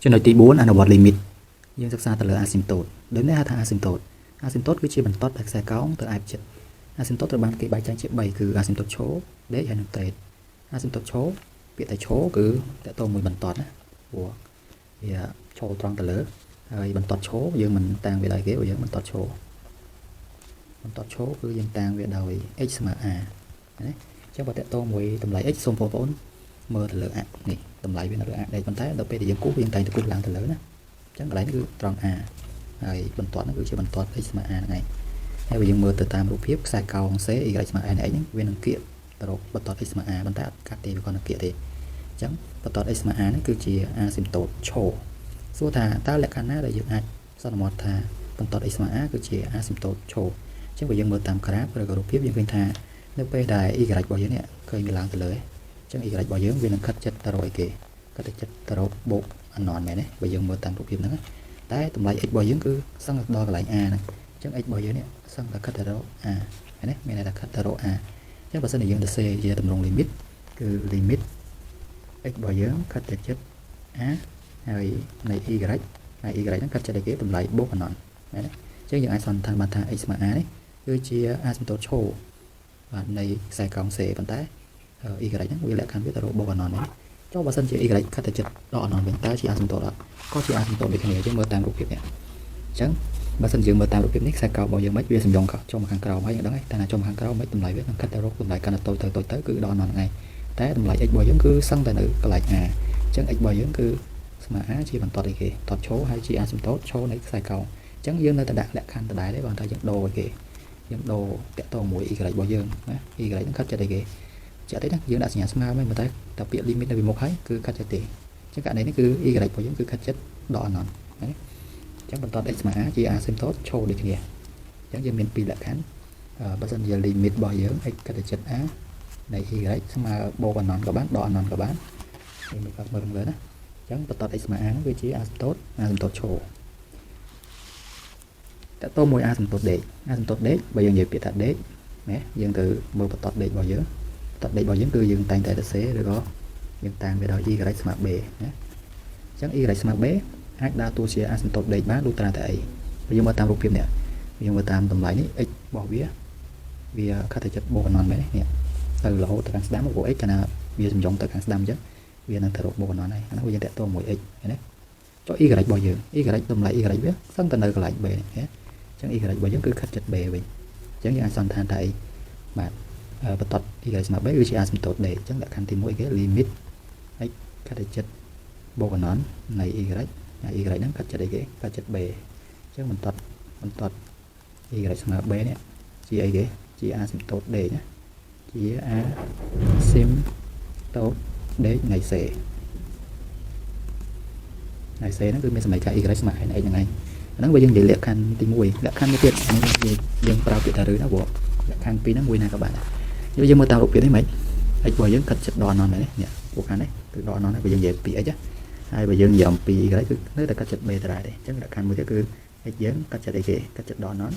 ចំណុចទី4អនុវត្ត limit យើងសិក្សាទៅលើ asymptote ដូចនេះហៅថា asymptote គឺជាបន្ទាត់ដែលខ្សែកោងទៅឯផ្ចិត asymptote ត្រូវបានគេបែងចែកជា3គឺ asymptote ឈរ ដេកហើយនិង trade asymptote ឈរពាក្យតែឈរគឺតកតមួយបន្ទាត់ណាព្រោះវាឈរត្រង់ទៅលើហើយបន្ទាត់ឈរយើងមិនតាំងវាដោយគេព្រោះយើងបន្ទាត់ឈរគឺយើងតាំងវាដោយ x ស្មើ a ណាអញ្ចឹងបើតកតមួយតម្លៃ x សូមបងប្អូនមើលទៅលើ a នេះតម្លៃវានៅលើ a ដែរប៉ុន្តែដល់ពេលដែលយើងគូសយើងតែងតែគូសឡើងទៅលើណាអញ្ចឹងកន្លែងនេះគឺត្រង់ a ហើយបន្ទាត់នោះគឺជាបន្ទាត់ x ស្មើ a ហ្នឹងឯងហើយបើយើងមើលទៅតាមរូបភាពខ្សែកោង c y ស្មើ a នេះវានឹងគៀកទៅរកបន្ទាត់ x ស្មើ a ប៉ុន្តែអត់កាត់ទេវាគាត់នឹងគៀកទេអញ្ចឹងបន្ទាត់ x ស្មើ a នេះគឺជា asymptote ឈរសួរថាតើលក្ខខណ្ឌណាដែលយើងអាចសន្មតថាបន្ទាត់ x ស្មើ a គឺជា asymptote ឈរអញ្ចឹងបើយើងមើលតាមក្រាហ្វឬក៏រូបភាពយើងឃើញថានៅពេលដែល y របស់យើងនេះឃើញវាឡើងទៅលើអញ្ចឹង y របស់យើងវានឹងខិតជិតទៅរកអីគេខិតជិតទៅរកបូក anon មែនទេបើយើងមើលតាមរូបភាពហ្នឹងតែតម្លៃ x របស់យើងគឺសឹងដល់កន្លែង a ហ្នឹងអញ្ចឹង x របស់យើងនេះសឹងតែខិតទៅរក a មែនទេមានន័យថាខិតទៅរក a អញ្ចឹងបើសិនជាយើងទៅសេជាទម្រង់ limit គឺ limit x របស់យើងខិតទៅជិត a ហើយនៃ y ហើយ y ហ្នឹងខិតជិតឲ្យគេតម្លៃបូក anon មែនទេអញ្ចឹងយើងអាចសន្និដ្ឋានបានថា x ស្មើ a នេះគឺជា asymptote ឈរបាទនៃខ្សែកោង c ប៉ុន្តែ y ហ្នឹងវាលក្ខខណ្ឌវាទៅរកបូក anon នេះចុះបើសិនជា y ខិតទៅជិតដល់ anon វិញតើជា asymptote អត់ក៏ជា asymptote ដូចគ្នាយើងមើលតាមរូបភាពនេះអញ្ចឹងបើសិនយើងមើលតាមរូបភាពនេះខ្សែកោងរបស់យើងមិនវាសំយ៉ងចុះមកខាងក្រោមហើយយើងដឹងហើយតែណាចុះមកខាងក្រោមមិនតម្លៃវានឹងខិតទៅរកតម្លៃកាន់តែតូចទៅគឺដល់ anon ហ្នឹងឯងតែតម្លៃ x របស់យើងគឺសឹងតែនៅកន្លែង a អញ្ចឹង x របស់យើងគឺស្មើ a ជាបន្ទាត់អីគេបន្ទាត់ឈរហើយជា asymptote ឈរនៃខ្សែកោងអញ្ចឹងយើងនៅតែដាក់លក្ខខណ្ឌដដែលទេបើតែយើងដូរឲ្យគេយើងដូរតាក់ទងមួយ y របស់យើងណា y ហ្នឹងខិតចិត្តអីគេចិត្តទេណាយើងដាក់សញ្ញាស្មើមិនតែតែពាក្យ limit នៅពីមុខហើយគឺខិតចិត្តទេអញ្ចឹងករណីនេះគឺ y របស់យើងគឺខិតចិត្តដល់ anon ណាអញ្ចឹងបន្ទាត់ x ស្មើ a ជា asymptote ឈរដូចគ្នាអញ្ចឹងយើងមានពីរលក្ខខណ្ឌបើសិនជា limit របស់យើង x ខិតទៅចិត្ត a នៃ y ស្មើបូក anon ក៏បានដក anon ក៏បាននេះមើលខាងលើណាអញ្ចឹងបន្ទាត់ x ស្មើ a ហ្នឹងវាជា asymptote ឈរតើតមួយ asymptote ដេកបើយើងនិយាយពាក្យថាដេកណាយើងទៅមើលបន្ទាត់ដេករបស់យើងបន្ទាត់ដេករបស់យើងគឺយើងតែងតែសរសេរឬក៏យើងតាំងវាដោយ y ស្មើ b ណាអញ្ចឹង y ស្មើ b អាចដើរតួជា asymptote ដេកបានលុះត្រាតែអីបើយើងមើលតាមរូបភាពនេះយើងមើលតាមតម្លៃនេះ x របស់វាខិតទៅចិត្តបូក anon មែនទេនេះទៅរហូតទៅខាងស្ដាំព្រោះ x កាលណាវាសំយ៉ងទៅខាងស្ដាំអញ្ចឹងវានឹងទៅរកបូក anon ហើយអានោះវាយើងតាក់ទងមួយ x ឃើញទេចុះ y របស់យើង y តម្លៃ y វាសឹងតែនៅកន្លែង b នេះណាអញ្ចឹង y របស់យើងគឺខិតចិត្ត b វិញអញ្ចឹងយើងអាចសន្និដ្ឋានថាអីបាទបន្ទាត់ y ស្មើ b គឺជា asymptote ដេកអញ្ចឹងលក្ខខណ្ឌទី1គេ limit x ខិតទៅចិត្តបូក anon នៃ y ហើយ y ហ្នឹងខិតចិត្តអីគេខិតចិត្ត b អញ្ចឹងបន្ទាត់ y ស្មើ b នេះជាអីគេជា asymptote ដេកណាជា asymptote ដេកនៃ c ហ្នឹងគឺមានសមីការ y ស្មើ n x ហ្នឹងឯងហ្នឹងបើយើងនិយាយលក្ខខណ្ឌទី1លក្ខខណ្ឌមួយទៀតយើងប្រើពាក្យថាឬណាព្រោះលក្ខខណ្ឌពីរហ្នឹងមួយណាក៏បានដែរយើងមើលតាមរូបភាពនេះមិន x របស់យើងខិតចិត្តដល់ anon មែនទេនេះពួកខាងនេះគឺដល់ anon ហើយបើយើងនិយាយពី x ហើយបើយើងនិយាយអំពី y គឺនៅតែខិតចិត្ត b ដដែលទេអញ្ចឹងលក្ខខណ្ឌមួយទៀតគឺ x យើងខិតចិត្តអីគេខិតចិត្តដល់ anon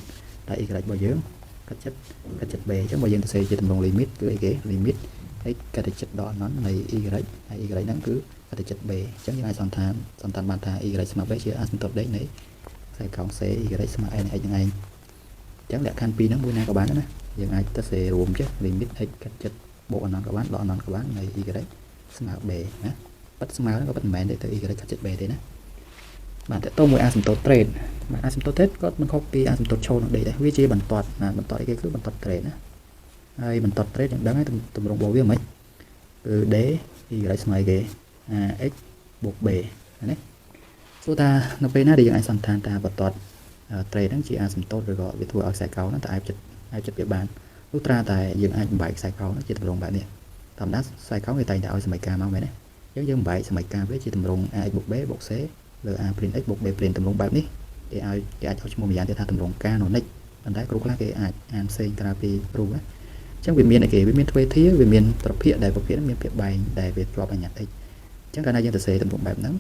តែ y របស់យើងខិតចិត្ត b អញ្ចឹងបើយើងទៅសេជាទម្រង់ limit គឺអីគេ limit x ខិតចិត្តដល់ anon នៃ y ហើយ y ហ្នឹងគឺខិតទៅចិត្ត b អញ្ចឹងយើងអាចសន្និដ្ឋានបានថា y ស្មើ b ជា asymptote ដេកនៃខ្សែកោង c y ស្មើ n x ហ្នឹងឯងអញ្ចឹងលក្ខខណ្ឌពីរហ្នឹងមួយណាក៏បានដែរណាយើងអាចទៅសេរួមចេះ limit x ខិតចិត្តបូក anon ក៏បានដក anon ក៏បាននៃ y ស្មើ b ណាប៉ិតស្មើហ្នឹងក៏ប៉ិតមិនមែនទេទៅ y ខិតចិត្ត b ទេណាបាទតើតមួយ asymptote trade បាទ asymptote trade ក៏មិនខុសពី asymptote ឈរនឹងដេកដែរវាជាបន្ទាត់អីគេគឺបន្ទាត់ trade ណាហើយបន្ទាត់ trade យើងដឹងហើយទម្រង់របស់វាមិនគឺ d y ស្មើគេ x បូក b ណាសួរថានៅពេលណាដែលយើងអាចសន្និដ្ឋានថាបន្ទាត់ trade ហ្នឹងជា asymptote ឬក៏វាធ្វើឲ្យខ្សែកោងហ្នឹងតែអាចចិត្តវាបានលុះត្រាតែយើងអាចបំបែកខ្សែកោងហ្នឹងជាទម្រង់បែបនេះធម្មតាខ្សែកោងវាតែងតែឲ្យសមីការមកមែនទេយើងបំបែកសមីការវាជាទម្រង់ ax បូក b បូក c លើ a' x បូក b' ទម្រង់បែបនេះគេអាចឲ្យឈ្មោះម្យ៉ាងទៀតថាទម្រង់ canonic ប៉ុន្តែគ្រូខ្លះគេអាចអានផ្សេងក្រៅពីគ្រូណាអញ្ចឹងវាមានអីគេវាមានទ្វេធាវាមានប្រភេទដែលប្រភេទហ្នឹងមានភាពបែងដែលវាជាប់បញ្ញត្តិ x អញ្ចឹងកាលណាយើងទៅសេទម្រង់បែបហ្នឹង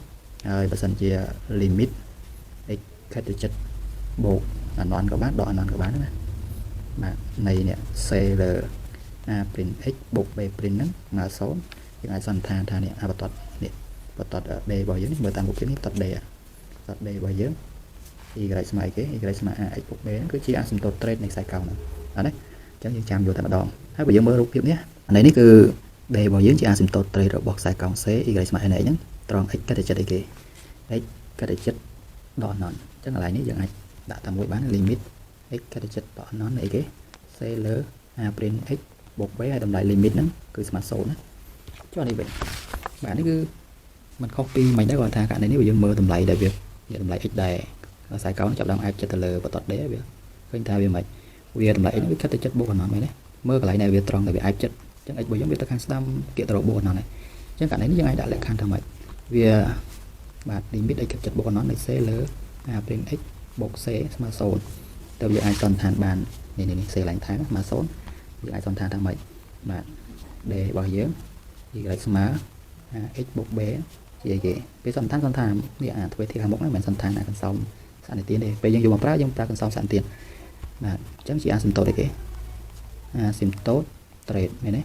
ហើយបើសិនជា limit x ខិតទៅចិត្តបូក anon ក៏បានដក anon ក៏បានណាបាទនៃនេះ c លើ a' x បូក b' ហ្នឹងមក0យើងអាចសន្និដ្ឋានថានេះបន្ទាត់នេះ បតត d របស់យើងមើលតាមរូបភាពនេះបតត d របស់យើង y ស្មើគេ y ស្មើ ax បូក b គឺជាអាស៊ីមតូត trade នៃខ្សែកោងហ្នឹងអត់ទេអញ្ចឹងយើងចាំយកតែម្ដងហើយបើយើងមើលរូបភាពនេះអានេះគឺ d របស់យើងជាអាស៊ីមតូត trade របស់ខ្សែកោង c y ស្មើ n ហ្នឹងត្រង់ x កាត់ទៅចិត្តអីគេ x កាត់ទៅចិត្តដក non អញ្ចឹងកន្លែងនេះយើងអាចដាក់តាមមួយបាន limit x កាត់ទៅចិត្តដក non អីគេ c លើ a' x បូក b ហើយតម្លៃ limit ហ្នឹងគឺស្មើ0ណាចុះនេះវិញបាទនេះគឺมันខុសពីមិនដែរគាត់ថាករណីនេះយើងមើលតម្លៃដែលវាតម្លៃ x ដែរខ្សែកោងចាប់ដើមអាចចិត្តទៅលើបតត d វាឃើញថាវាមិនវាតម្លៃ x វាកាត់ទៅចិត្តបូក non មែនទេមើលកន្លែងnàyវាត្រង់តែវាអាចចិត្តអញ្ចឹង x របស់យើងវាទៅខាងស្ដាំគៀកទៅរកបូក non ហើយអញ្ចឹងករណីនេះយើងអាចដាក់លក្ខខណ្ឌថាម៉េចវាបាទ limit x កាត់ចិត្តបូក non នៃ c លើ a' x បូក c ស្មើ0ទៅយើងអាចសន្និដ្ឋានបាននេះ c ឡើងថែមស្មើ0យើងអាចសន្និដ្ឋានថាម៉េចបាទ d របស់យើង y ស្មើ x បូក b ជាអីគេពេលសន្និដ្ឋាននេះអាធ្វើទីខាងមុខហ្នឹងមិនសន្និដ្ឋានអាកន្សោមសន្និធានទេពេលយើងយកមកប្រើយើងប្រើកន្សោមសន្និធានបាទអញ្ចឹងជាអាស៊ីមតូតអីគេអាស៊ីមតូត trade មែនទេ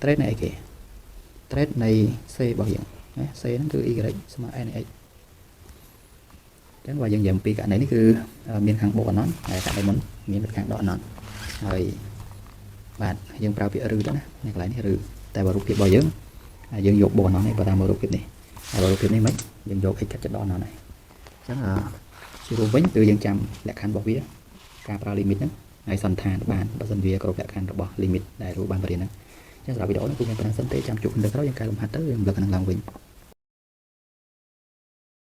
trade នៃអីគេ trade នៃ c របស់យើងណា c ហ្នឹងគឺ y ស្មើ n x អញ្ចឹងបើយើងនិយាយអំពីករណីនេះគឺមានខាងបូក non ហើយករណីមុនមានខាងដក non ហើយបាទយើងប្រើពាក្យឬទៅណានៅកន្លែងនេះឬតែបើរូបភាពរបស់យើងយើងយកបូក non នេះបើតាមមើលរូបភាពនេះហើយរូបភាពនេះមិនយើងយក x កាត់ចិត្តដក non ហើយអញ្ចឹងជារួមវិញគឺយើងចាំលក្ខខណ្ឌរបស់វាការប្រើ limit ហ្នឹងហើយសន្និដ្ឋានបានបើសិនវាគ្រប់លក្ខខណ្ឌរបស់ limit ដែលរូបបានបរិញ្ញាហ្នឹងអញ្ចឹងសម្រាប់វីដេអូនេះគឺមានប៉ុណ្ណឹងសិនទេចាំជួបគ្នាក្រោយយើងកែលម្អិតទៅយើងរំលឹកនឹងឡើងវិញ